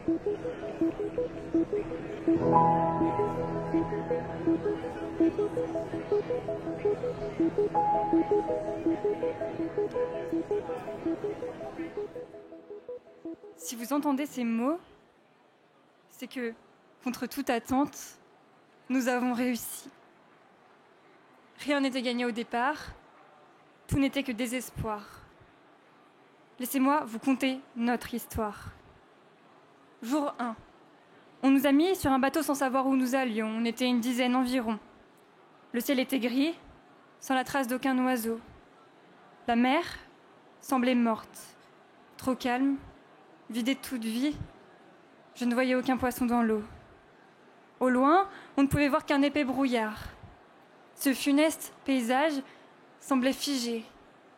Si vous entendez ces mots, c'est que, contre toute attente, nous avons réussi. Rien n'était gagné au départ, tout n'était que désespoir. Laissez-moi vous conter notre histoire. Jour 1. On nous a mis sur un bateau sans savoir où nous allions. On était une dizaine environ. Le ciel était gris, sans la trace d'aucun oiseau. La mer semblait morte, trop calme, vidée de toute vie. Je ne voyais aucun poisson dans l'eau. Au loin, on ne pouvait voir qu'un épais brouillard. Ce funeste paysage semblait figé,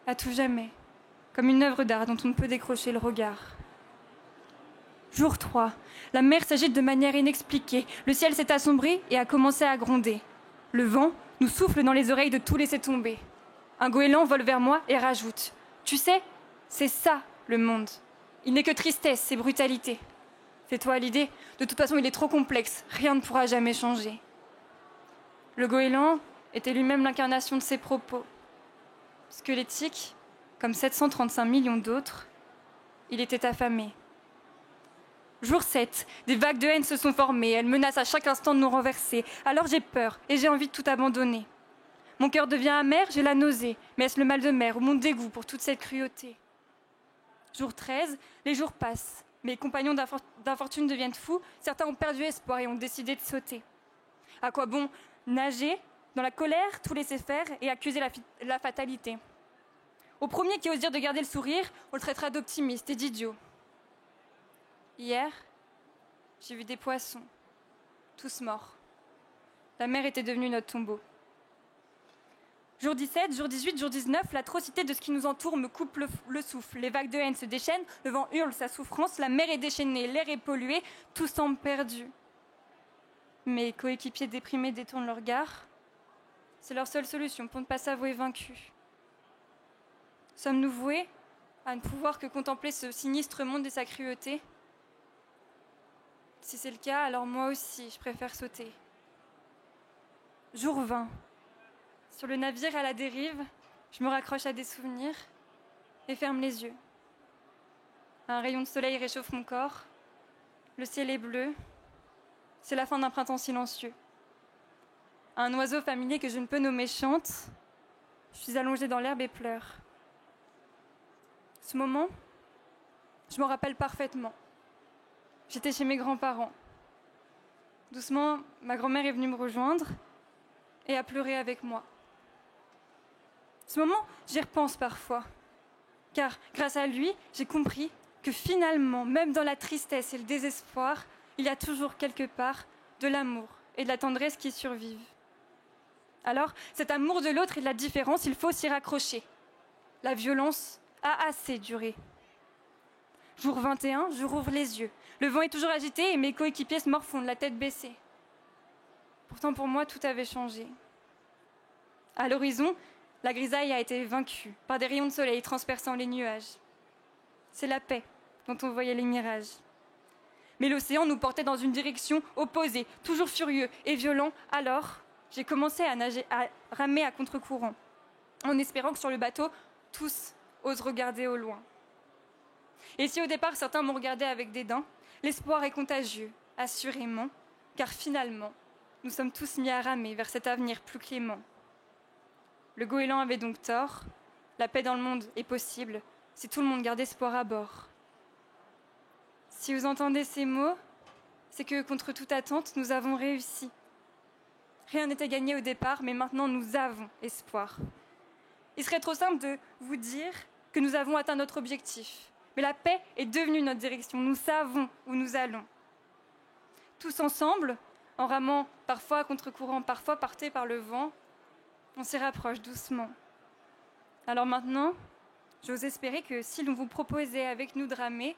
à tout jamais, comme une œuvre d'art dont on ne peut décrocher le regard. Jour 3. La mer s'agite de manière inexpliquée. Le ciel s'est assombri et a commencé à gronder. Le vent nous souffle dans les oreilles de tout laisser tomber. Un goéland vole vers moi et rajoute « Tu sais, c'est ça le monde. Il n'est que tristesse et brutalité. Fais-toi à l'idée, de toute façon il est trop complexe, rien ne pourra jamais changer. » Le goéland était lui-même l'incarnation de ses propos. Squelettique, comme 735 millions d'autres, il était affamé. Jour 7, des vagues de haine se sont formées, elles menacent à chaque instant de nous renverser. Alors j'ai peur et j'ai envie de tout abandonner. Mon cœur devient amer, j'ai la nausée, mais est-ce le mal de mer ou mon dégoût pour toute cette cruauté? Jour 13, les jours passent. Mes compagnons d'infortune deviennent fous, certains ont perdu espoir et ont décidé de sauter. À quoi bon nager, dans la colère, tout laisser faire et accuser la fatalité? Au premier qui ose dire de garder le sourire, on le traitera d'optimiste et d'idiot. Hier, j'ai vu des poissons, tous morts. La mer était devenue notre tombeau. Jour 17, jour 18, jour 19, l'atrocité de ce qui nous entoure me coupe le souffle. Les vagues de haine se déchaînent, le vent hurle sa souffrance, la mer est déchaînée, l'air est pollué, tout semble perdu. Mes coéquipiers déprimés détournent leur regard. C'est leur seule solution pour ne pas s'avouer vaincus. Sommes-nous voués à ne pouvoir que contempler ce sinistre monde et sa cruauté? Si c'est le cas, alors moi aussi, je préfère sauter. Jour 20. Sur le navire à la dérive, je me raccroche à des souvenirs et ferme les yeux. Un rayon de soleil réchauffe mon corps. Le ciel est bleu. C'est la fin d'un printemps silencieux. Un oiseau familier que je ne peux nommer chante. Je suis allongée dans l'herbe et pleure. Ce moment, je m'en rappelle parfaitement. J'étais chez mes grands-parents. Doucement, ma grand-mère est venue me rejoindre et a pleuré avec moi. Ce moment, j'y repense parfois. Car grâce à lui, j'ai compris que finalement, même dans la tristesse et le désespoir, il y a toujours quelque part de l'amour et de la tendresse qui survivent. Alors, cet amour de l'autre et de la différence, il faut s'y raccrocher. La violence a assez duré. Jour 21, je rouvre les yeux. Le vent est toujours agité et mes coéquipiers se morfondent, la tête baissée. Pourtant, pour moi, tout avait changé. À l'horizon, la grisaille a été vaincue par des rayons de soleil transperçant les nuages. C'est la paix dont on voyait les mirages. Mais l'océan nous portait dans une direction opposée, toujours furieux et violent. Alors, j'ai commencé à ramer à contre-courant, en espérant que sur le bateau, tous osent regarder au loin. Et si au départ certains m'ont regardé avec dédain, l'espoir est contagieux, assurément, car finalement, nous sommes tous mis à ramer vers cet avenir plus clément. Le goéland avait donc tort, la paix dans le monde est possible si tout le monde garde espoir à bord. Si vous entendez ces mots, c'est que contre toute attente, nous avons réussi. Rien n'était gagné au départ, mais maintenant nous avons espoir. Il serait trop simple de vous dire que nous avons atteint notre objectif. Mais la paix est devenue notre direction. Nous savons où nous allons. Tous ensemble, en ramant parfois à contre-courant, parfois portés par le vent, on s'y rapproche doucement. Alors maintenant, j'ose espérer que si l'on vous proposait avec nous de ramer,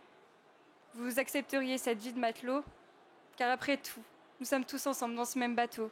vous accepteriez cette vie de matelot, car après tout, nous sommes tous ensemble dans ce même bateau.